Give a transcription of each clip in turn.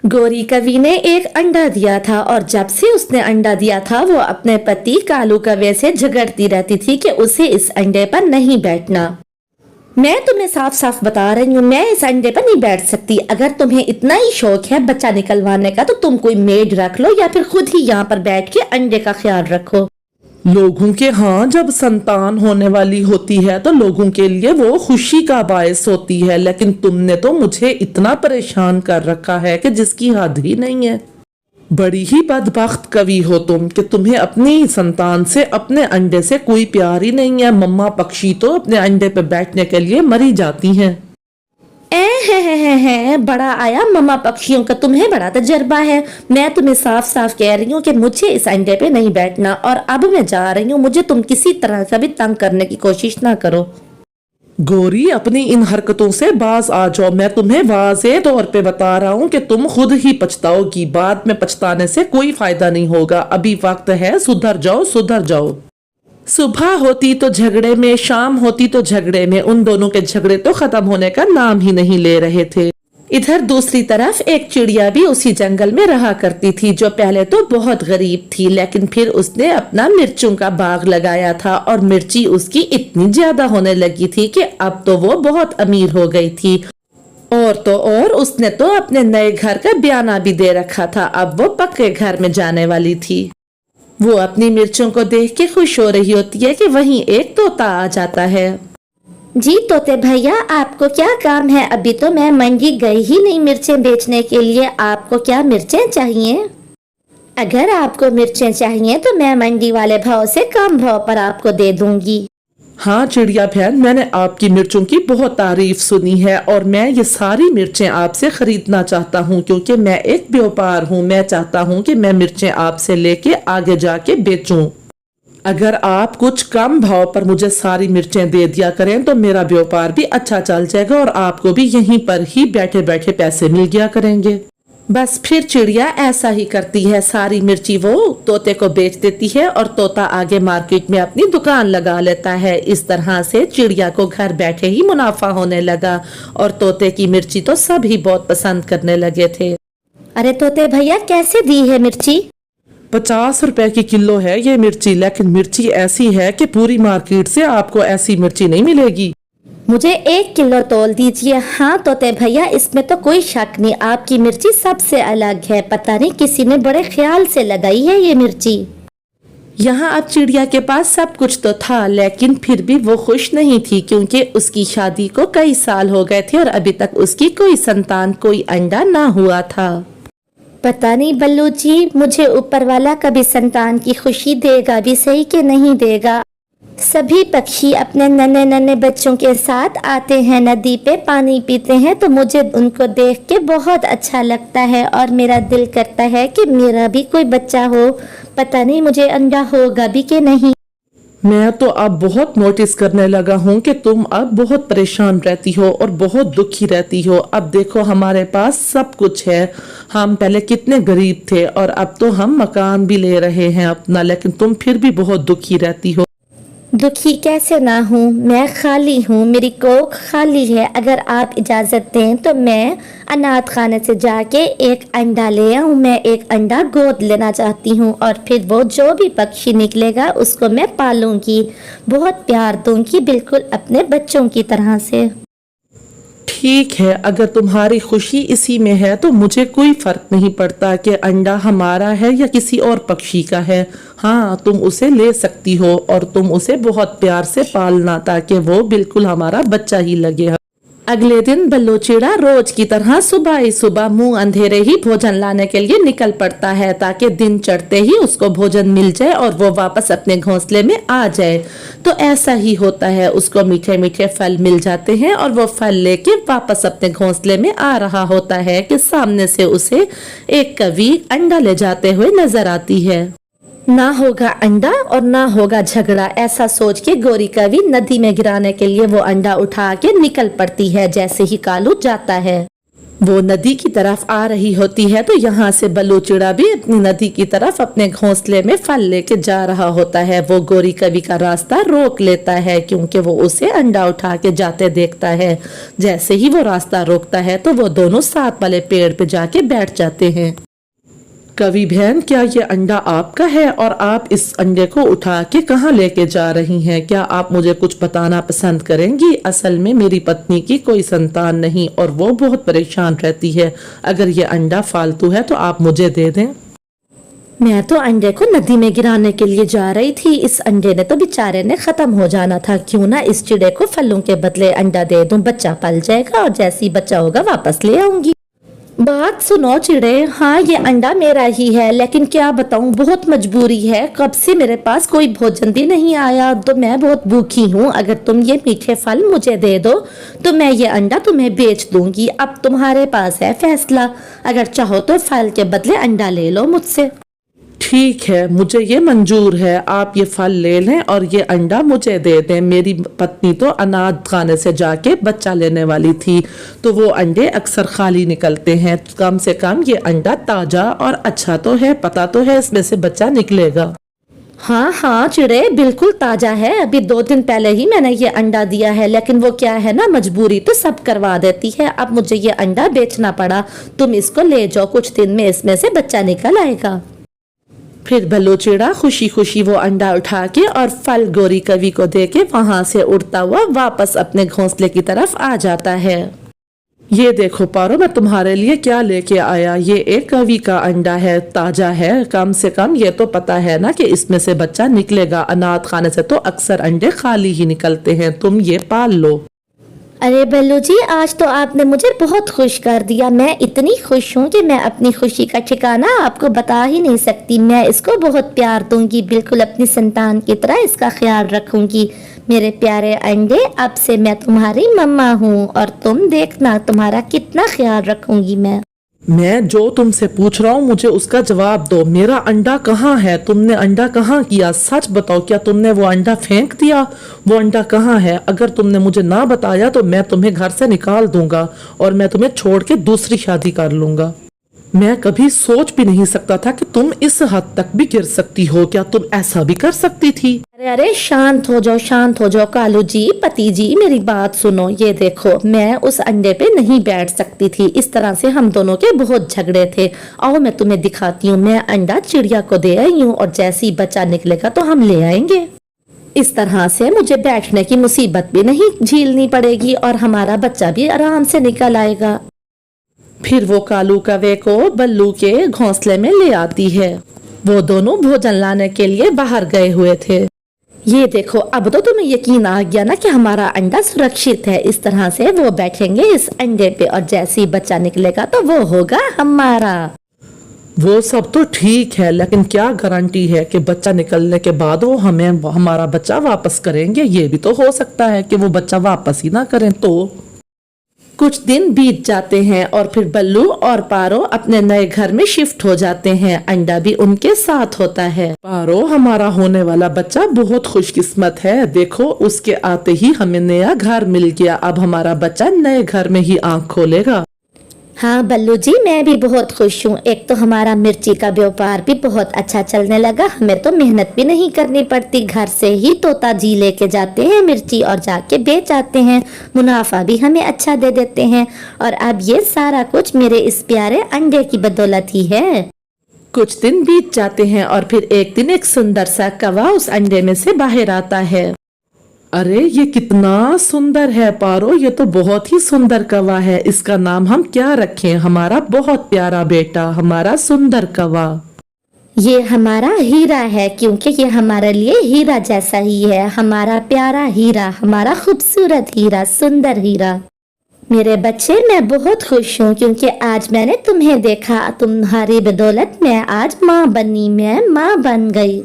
गौरी कवि ने एक अंडा दिया था और जब से उसने अंडा दिया था वो अपने पति कालू कौवे से झगड़ती रहती थी कि उसे इस अंडे पर नहीं बैठना। मैं तुम्हें साफ साफ बता रही हूँ, मैं इस अंडे पर नहीं बैठ सकती। अगर तुम्हें इतना ही शौक है बच्चा निकलवाने का तो तुम कोई मेड रख लो या फिर खुद ही यहाँ पर बैठ के अंडे का ख्याल रखो। लोगों के यहाँ जब संतान होने वाली होती है तो लोगों के लिए वो खुशी का बायस होती है, लेकिन तुमने तो मुझे इतना परेशान कर रखा है कि जिसकी हद ही नहीं है। बड़ी ही बदबख्त कवि हो तुम कि तुम्हें अपनी संतान से, अपने अंडे से कोई प्यार ही नहीं है। मम्मा पक्षी तो अपने अंडे पे बैठने के लिए मरी जाती हैं। बड़ा आया मम्मा पक्षियों का, तुम्हें बड़ा तजर्बा है। मैं तुम्हें साफ साफ कह रही हूँ कि मुझे इस अंडे पे नहीं बैठना और अब मैं जा रही हूँ। मुझे तुम किसी तरह का भी तंग करने की कोशिश ना करो। गौरी अपनी इन हरकतों से बाज आ जाओ। मैं तुम्हें वाज़ेह तौर पे बता रहा हूँ कि तुम खुद ही पछताओगी। बाद में पछताने से कोई फायदा नहीं होगा। अभी वक्त है, सुधर जाओ सुधर जाओ। सुबह होती तो झगड़े में, शाम होती तो झगड़े में। उन दोनों के झगड़े तो खत्म होने का नाम ही नहीं ले रहे थे। इधर दूसरी तरफ एक चिड़िया भी उसी जंगल में रहा करती थी जो पहले तो बहुत गरीब थी, लेकिन फिर उसने अपना मिर्चों का बाग लगाया था और मिर्ची उसकी इतनी ज्यादा होने लगी थी कि अब तो वो बहुत अमीर हो गई थी। और तो और उसने तो अपने नए घर का बयाना भी दे रखा था। अब वो पक्के घर में जाने वाली थी। वो अपनी मिर्चों को देख के खुश हो रही होती है कि वहीं एक तोता आ जाता है। जी तोते भैया, आपको क्या काम है? अभी तो मैं मंडी गई ही नहीं मिर्चें बेचने के लिए। आपको क्या मिर्चें चाहिए? अगर आपको मिर्चें चाहिए तो मैं मंडी वाले भाव से कम भाव पर आपको दे दूंगी। हाँ चिड़िया बहन, मैंने आपकी मिर्चों की बहुत तारीफ सुनी है और मैं ये सारी मिर्चें आपसे खरीदना चाहता हूँ क्योंकि मैं एक व्यापार हूँ। मैं चाहता हूँ कि मैं मिर्चें आपसे लेके आगे जाके बेचूं। अगर आप कुछ कम भाव पर मुझे सारी मिर्चें दे दिया करें तो मेरा व्यापार भी अच्छा चल जाएगा और आपको भी यहीं पर ही बैठे बैठे पैसे मिल गया करेंगे। बस फिर चिड़िया ऐसा ही करती है। सारी मिर्ची वो तोते को बेच देती है और तोता आगे मार्केट में अपनी दुकान लगा लेता है। इस तरह से चिड़िया को घर बैठे ही मुनाफा होने लगा और तोते की मिर्ची तो सभी बहुत पसंद करने लगे थे। अरे तोते भैया, कैसे दी है मिर्ची? 50 रुपए की किलो है ये मिर्ची, लेकिन मिर्ची ऐसी है कि पूरी मार्केट से आपको ऐसी मिर्ची नहीं मिलेगी। मुझे 1 किलो तोल दीजिए। हाँ तोते भैया, इसमें तो कोई शक नहीं, आपकी मिर्ची सबसे अलग है। पता नहीं किसी ने बड़े ख्याल से लगाई है ये मिर्ची। यहाँ अब चिड़िया के पास सब कुछ तो था, लेकिन फिर भी वो खुश नहीं थी क्योंकि उसकी शादी को कई साल हो गए थे और अभी तक उसकी कोई संतान, कोई अंडा ना हुआ था। पता नहीं बल्लू जी, मुझे ऊपर वाला कभी संतान की खुशी देगा भी सही कि नहीं देगा। सभी पक्षी अपने नन्हे नन्हे बच्चों के साथ आते हैं, नदी पे पानी पीते हैं, तो मुझे उनको देख के बहुत अच्छा लगता है और मेरा दिल करता है कि मेरा भी कोई बच्चा हो। पता नहीं मुझे अंडा होगा भी कि नहीं। मैं तो अब बहुत नोटिस करने लगा हूँ कि तुम अब बहुत परेशान रहती हो और बहुत दुखी रहती हो। अब देखो हमारे पास सब कुछ है। हम पहले कितने गरीब थे और अब तो हम मकान भी ले रहे हैं अपना, लेकिन तुम फिर भी बहुत दुखी रहती हो। दुखी कैसे ना हूँ, मैं खाली हूँ, मेरी कोख खाली है। अगर आप इजाज़त दें तो मैं अनाथ खाने से जाके एक अंडा ले आऊँ। मैं एक अंडा गोद लेना चाहती हूँ और फिर वो जो भी पक्षी निकलेगा उसको मैं पालूंगी, बहुत प्यार दूंगी, बिल्कुल अपने बच्चों की तरह से। ठीक है, अगर तुम्हारी खुशी इसी में है तो मुझे कोई फर्क नहीं पड़ता कि अंडा हमारा है या किसी और पक्षी का है। हाँ, तुम उसे ले सकती हो और तुम उसे बहुत प्यार से पालना ताकि वो बिल्कुल हमारा बच्चा ही लगे। अगले दिन बल्लू चिड़ा रोज की तरह सुबह ही सुबह मुंह अंधेरे ही भोजन लाने के लिए निकल पड़ता है ताकि दिन चढ़ते ही उसको भोजन मिल जाए और वो वापस अपने घोंसले में आ जाए। तो ऐसा ही होता है, उसको मीठे मीठे फल मिल जाते हैं और वो फल लेके वापस अपने घोंसले में आ रहा होता है कि सामने से उसे एक कवि अंडा ले जाते हुए नजर आती है। ना होगा अंडा और ना होगा झगड़ा, ऐसा सोच के गौरी कवि नदी में गिराने के लिए वो अंडा उठा के निकल पड़ती है। जैसे ही कालू जाता है वो नदी की तरफ आ रही होती है तो यहाँ से बल्लू चिड़ा भी अपनी नदी की तरफ अपने घोंसले में फल लेके जा रहा होता है। वो गोरी कवि का रास्ता रोक लेता है क्योंकि वो उसे अंडा उठा के जाते देखता है। जैसे ही वो रास्ता रोकता है तो वो दोनों साथ वाले पेड़ पे जाके बैठ जाते हैं। कवि बहन, क्या ये अंडा आपका है और आप इस अंडे को उठा के कहाँ लेके जा रही हैं? क्या आप मुझे कुछ बताना पसंद करेंगी? असल में मेरी पत्नी की कोई संतान नहीं और वो बहुत परेशान रहती है। अगर ये अंडा फालतू है तो आप मुझे दे दें। मैं तो अंडे को नदी में गिराने के लिए जा रही थी। इस अंडे ने तो बेचारे ने खत्म हो जाना था। क्यों ना इस चिड़े को फलों के बदले अंडा दे दूं, बच्चा पल जाएगा और जैसे ही बच्चा होगा वापस ले आऊंगी। बात सुनो चिड़े, हाँ ये अंडा मेरा ही है, लेकिन क्या बताऊं बहुत मजबूरी है। कब से मेरे पास कोई भोजन भी नहीं आया तो मैं बहुत भूखी हूँ। अगर तुम ये मीठे फल मुझे दे दो तो मैं ये अंडा तुम्हें बेच दूंगी। अब तुम्हारे पास है फैसला, अगर चाहो तो फल के बदले अंडा ले लो मुझसे। ठीक है, मुझे ये मंजूर है। आप ये फल ले लें और ये अंडा मुझे दे दें। मेरी पत्नी तो अनाथ खाने से जाके बच्चा लेने वाली थी, तो वो अंडे अक्सर खाली निकलते हैं। कम से कम ये अंडा ताजा और अच्छा तो है, पता तो है इसमें से बच्चा निकलेगा। हाँ हाँ चिड़े, बिल्कुल ताजा है। अभी 2 दिन पहले ही मैंने ये अंडा दिया है, लेकिन वो क्या है ना, मजबूरी तो सब करवा देती है। अब मुझे ये अंडा बेचना पड़ा। तुम इसको ले जाओ, कुछ दिन में इसमें से बच्चा निकल आएगा। फिर बल्लू चिड़ा खुशी खुशी वो अंडा उठा के और फल गोरी कवि को दे के वहां से उड़ता हुआ वापस अपने घोंसले की तरफ आ जाता है। ये देखो पारो, मैं तुम्हारे लिए क्या लेके आया। ये एक कवि का अंडा है, ताजा है। कम से कम ये तो पता है ना कि इसमें से बच्चा निकलेगा। अनाथ खाने से तो अक्सर अंडे खाली ही निकलते हैं। तुम ये पाल लो। अरे बल्लू जी, आज तो आपने मुझे बहुत खुश कर दिया। मैं इतनी खुश हूँ कि मैं अपनी खुशी का ठिकाना आपको बता ही नहीं सकती। मैं इसको बहुत प्यार दूंगी, बिल्कुल अपनी संतान की तरह इसका ख्याल रखूंगी। मेरे प्यारे अंडे, अब से मैं तुम्हारी मम्मा हूँ और तुम देखना तुम्हारा कितना ख्याल रखूंगी मैं जो तुमसे पूछ रहा हूँ मुझे उसका जवाब दो। मेरा अंडा कहाँ है? तुमने अंडा कहाँ किया? सच बताओ, क्या तुमने वो अंडा फेंक दिया? वो अंडा कहाँ है? अगर तुमने मुझे ना बताया तो मैं तुम्हें घर से निकाल दूंगा और मैं तुम्हें छोड़ के दूसरी शादी कर लूंगा। मैं कभी सोच भी नहीं सकता था कि तुम इस हद तक भी गिर सकती हो। क्या तुम ऐसा भी कर सकती थी? अरे अरे, शांत हो जाओ, शांत हो जाओ कालू जी, पति जी, मेरी बात सुनो। ये देखो, मैं उस अंडे पे नहीं बैठ सकती थी। इस तरह से हम दोनों के बहुत झगड़े थे। आओ मैं तुम्हें दिखाती हूँ। मैं अंडा चिड़िया को दे आई हूँ और जैसे ही बच्चा निकलेगा तो हम ले आएंगे। इस तरह से मुझे बैठने की मुसीबत भी नहीं झेलनी पड़ेगी और हमारा बच्चा भी आराम से निकल आएगा। फिर वो कालू कवे को बल्लू के घोंसले में ले आती है। वो दोनों भोजन लाने के लिए बाहर गए हुए थे। ये देखो, अब तो तुम्हें यकीन आ गया ना कि हमारा अंडा सुरक्षित है। इस तरह से वो बैठेंगे इस अंडे पे और जैसे ही बच्चा निकलेगा तो वो होगा हमारा। वो सब तो ठीक है, लेकिन क्या गारंटी है कि बच्चा निकलने के बाद वो हमें हमारा बच्चा वापस करेंगे? ये भी तो हो सकता है कि वो बच्चा वापस ही ना करें। तो कुछ दिन बीत जाते हैं और फिर बल्लू और पारो अपने नए घर में शिफ्ट हो जाते हैं। अंडा भी उनके साथ होता है। पारो, हमारा होने वाला बच्चा बहुत खुशकिस्मत है। देखो, उसके आते ही हमें नया घर मिल गया। अब हमारा बच्चा नए घर में ही आंख खोलेगा। हाँ बल्लू जी, मैं भी बहुत खुश हूँ। एक तो हमारा मिर्ची का व्यापार भी बहुत अच्छा चलने लगा। हमें तो मेहनत भी नहीं करनी पड़ती। घर से ही तोता जी लेके जाते हैं मिर्ची और जाके बेच आते हैं। मुनाफा भी हमें अच्छा दे देते हैं। और अब ये सारा कुछ मेरे इस प्यारे अंडे की बदौलत ही है। कुछ दिन बीत जाते हैं और फिर एक दिन एक सुंदर सा कौवा उस अंडे में से बाहर आता है। अरे ये कितना सुंदर है पारो, ये तो बहुत ही सुंदर कौवा है। इसका नाम हम क्या रखें? हमारा बहुत प्यारा बेटा, हमारा सुंदर कौवा। ये हमारा हीरा है, क्योंकि ये हमारे लिए हीरा जैसा ही है। हमारा प्यारा हीरा, हमारा खूबसूरत हीरा, सुंदर हीरा। मेरे बच्चे, मैं बहुत खुश हूँ क्योंकि आज मैंने तुम्हें देखा। तुम्हारी बदौलत मैं आज माँ बनी, मैं माँ बन गई।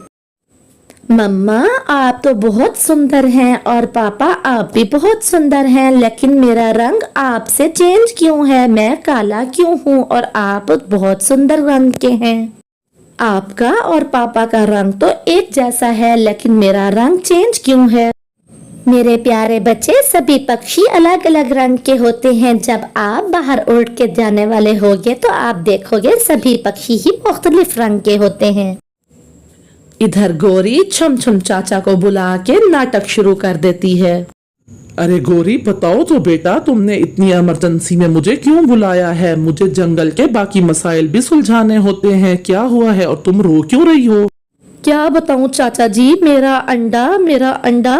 मम्मा, आप तो बहुत सुंदर हैं और पापा आप भी बहुत सुंदर हैं, लेकिन मेरा रंग आपसे चेंज क्यों है? मैं काला क्यों हूँ और आप बहुत सुंदर रंग के हैं? आपका और पापा का रंग तो एक जैसा है, लेकिन मेरा रंग चेंज क्यों है? मेरे प्यारे बच्चे, सभी पक्षी अलग अलग रंग के होते हैं। जब आप बाहर उड़ के जाने वाले होगे तो आप देखोगे सभी पक्षी ही मुख्तलिफ रंग के होते हैं। इधर गौरी छम छम चाचा को बुला के नाटक शुरू कर देती है। अरे गौरी बताओ तो बेटा, तुमने इतनी इमरजेंसी में मुझे क्यों बुलाया है? मुझे जंगल के बाकी मसाइल भी सुलझाने होते हैं। क्या हुआ है और तुम रो क्यों रही हो? क्या बताऊं चाचा जी, मेरा अंडा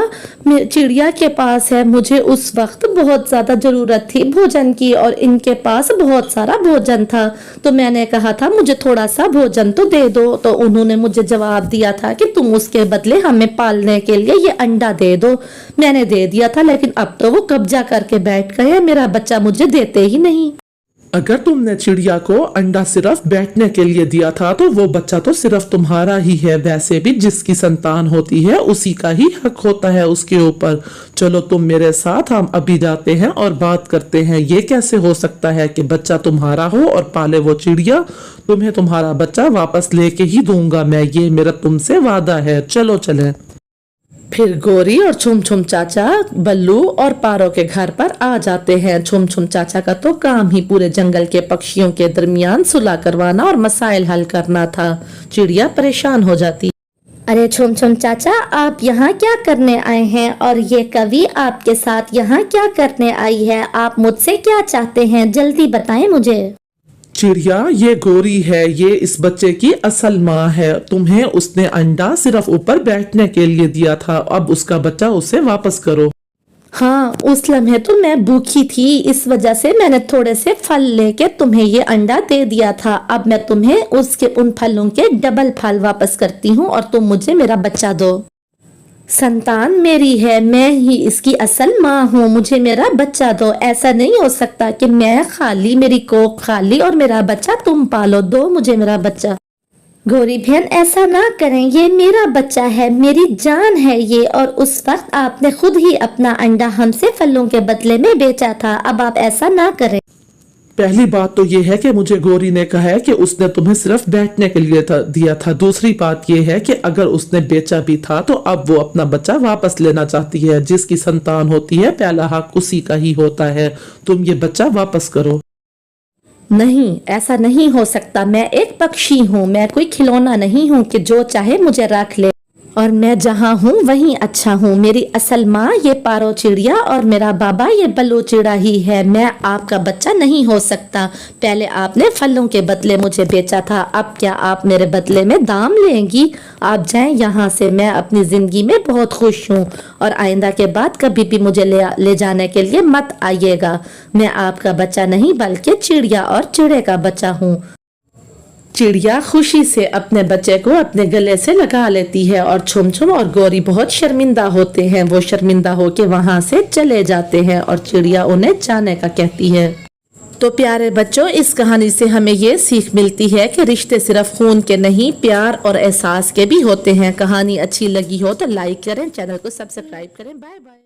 चिड़िया के पास है। मुझे उस वक्त बहुत ज्यादा जरूरत थी भोजन की और इनके पास बहुत सारा भोजन था, तो मैंने कहा था मुझे थोड़ा सा भोजन तो दे दो। तो उन्होंने मुझे जवाब दिया था कि तुम उसके बदले हमें पालने के लिए ये अंडा दे दो। मैंने दे दिया था, लेकिन अब तो वो कब्जा करके बैठ गए, मेरा बच्चा मुझे देते ही नहीं। अगर तुमने चिड़िया को अंडा सिर्फ बैठने के लिए दिया था तो वो बच्चा तो सिर्फ तुम्हारा ही है। वैसे भी जिसकी संतान होती है उसी का ही हक होता है उसके ऊपर। चलो तुम मेरे साथ, हम अभी जाते हैं और बात करते हैं। ये कैसे हो सकता है कि बच्चा तुम्हारा हो और पाले वो चिड़िया? तुम्हें तुम्हारा बच्चा वापस लेके ही दूंगा मैं, ये मेरा तुमसे वादा है। चलो चले। फिर गौरी और छुम छुम चाचा बल्लू और पारो के घर पर आ जाते हैं। छुम छुम चाचा का तो काम ही पूरे जंगल के पक्षियों के दरमियान सुलह करवाना और मसाइल हल करना था। चिड़िया परेशान हो जाती। अरे छुम छुम चाचा, आप यहाँ क्या करने आए हैं? और ये कवि आपके साथ यहाँ क्या करने आई है? आप मुझसे क्या चाहते हैं? जल्दी बताएं मुझे। चिड़िया, ये गौरी है, ये इस बच्चे की असल माँ है। तुम्हें उसने अंडा सिर्फ ऊपर बैठने के लिए दिया था, अब उसका बच्चा उसे वापस करो। हाँ, उस लम्हे तो मैं भूखी थी, इस वजह से मैंने थोड़े से फल लेके तुम्हें ये अंडा दे दिया था। अब मैं तुम्हें उसके उन फलों के डबल फल वापस करती हूँ और तुम मुझे मेरा बच्चा दो। संतान मेरी है, मैं ही इसकी असल माँ हूँ, मुझे मेरा बच्चा दो। ऐसा नहीं हो सकता कि मैं खाली, मेरी कोख खाली और मेरा बच्चा तुम पालो। दो मुझे मेरा बच्चा। गौरी बहन, ऐसा ना करें, ये मेरा बच्चा है, मेरी जान है ये। और उस वक्त आपने खुद ही अपना अंडा हमसे फलों के बदले में बेचा था, अब आप ऐसा ना करें। पहली बात तो ये है कि मुझे गौरी ने कहा है कि उसने तुम्हें सिर्फ बैठने के लिए दिया था। दूसरी बात ये है कि अगर उसने बेचा भी था तो अब वो अपना बच्चा वापस लेना चाहती है। जिसकी संतान होती है पहला हक उसी का ही होता है। तुम ये बच्चा वापस करो। नहीं, ऐसा नहीं हो सकता। मैं एक पक्षी हूँ, मैं कोई खिलौना नहीं हूँ कि जो चाहे मुझे रख ले। और मैं जहाँ हूँ वहीं अच्छा हूँ। मेरी असल माँ ये पारो चिड़िया और मेरा बाबा ये बल्लू चिड़ा ही है। मैं आपका बच्चा नहीं हो सकता। पहले आपने फलों के बदले मुझे बेचा था, अब क्या आप मेरे बदले में दाम लेंगी? आप जाएं यहाँ से, मैं अपनी जिंदगी में बहुत खुश हूँ और आइंदा के बाद कभी भी मुझे ले जाने के लिए मत आइएगा। मैं आपका बच्चा नहीं बल्कि चिड़िया और चिड़े का बच्चा हूँ। चिड़िया खुशी से अपने बच्चे को अपने गले से लगा लेती है और छुम छुम और गौरी बहुत शर्मिंदा होते हैं। वो शर्मिंदा होके वहां से चले जाते हैं और चिड़िया उन्हें जाने का कहती है। तो प्यारे बच्चों, इस कहानी से हमें ये सीख मिलती है कि रिश्ते सिर्फ खून के नहीं, प्यार और एहसास के भी होते हैं। कहानी अच्छी लगी हो तो लाइक करें, चैनल को सब्सक्राइब करें। Bye bye.